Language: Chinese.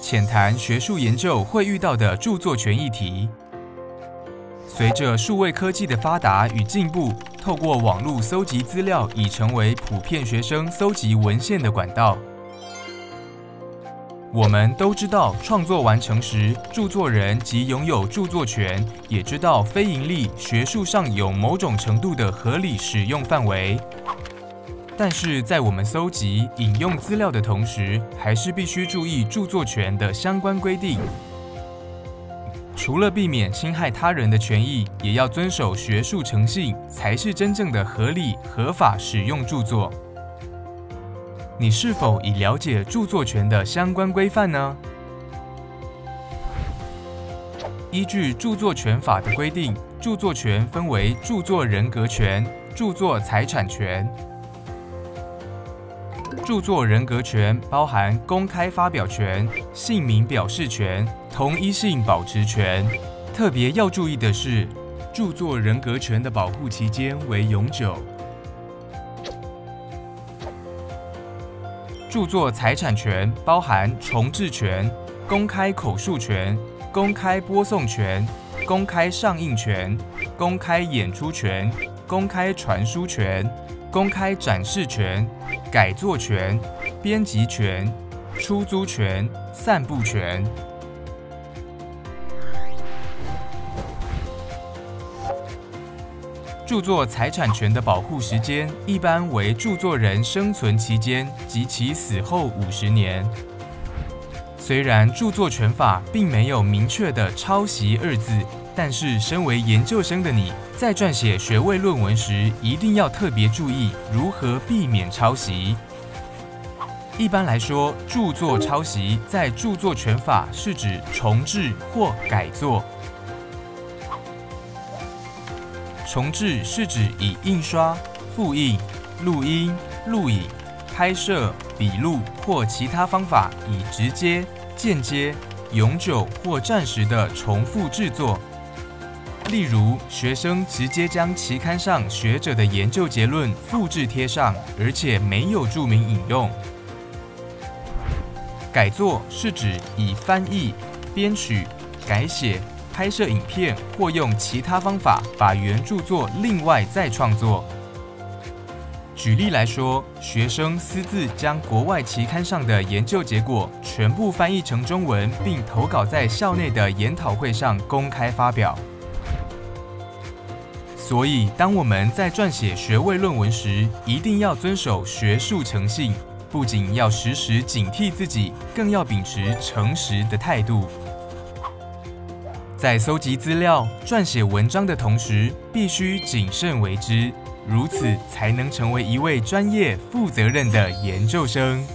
浅谈学术研究会遇到的著作权议题。随着数位科技的发达与进步，透过网络搜集资料已成为普遍学生搜集文献的管道。我们都知道，创作完成时，著作人即拥有著作权，也知道非营利学术上有某种程度的合理使用范围。但是在我们搜集、引用资料的同时，还是必须注意著作权的相关规定。除了避免侵害他人的权益，也要遵守学术诚信，才是真正的合理、合法使用著作。你是否已了解著作权的相关规范呢？依据著作权法的规定，著作权分为著作人格权、著作财产权。著作人格权包含公开发表权、姓名表示权、同一性保持权。特别要注意的是，著作人格权的保护期间为永久。著作财产权包含重制权、公开口述权、公开播送权、公开上映权、公开演出权、公开传输权、公开展示权、改作权、编辑权、出租权、散布权。著作财产权的保护时间一般为著作人生存期间及其死后50年。虽然著作权法并没有明确的抄袭二字，但是身为研究生的你，在撰写学位论文时，一定要特别注意如何避免抄袭。一般来说，著作抄袭在著作权法是指重制或改作。重制是指以印刷、复印、录音、录影、拍摄、笔录或其他方法，以直接、间接、永久或暂时的重复制作。例如，学生直接将期刊上学者的研究结论复制贴上，而且没有注明引用。改作是指以翻译、编曲、改写、拍摄影片或用其他方法把原著作另外再创作。举例来说，学生私自将国外期刊上的研究结果全部翻译成中文，并投稿在校内的研讨会上公开发表。所以，当我们在撰写学位论文时，一定要遵守学术诚信，不仅要时时警惕自己，更要秉持诚实的态度。在搜集资料、撰写文章的同时，必须谨慎为之，如此才能成为一位专业、负责任的研究生。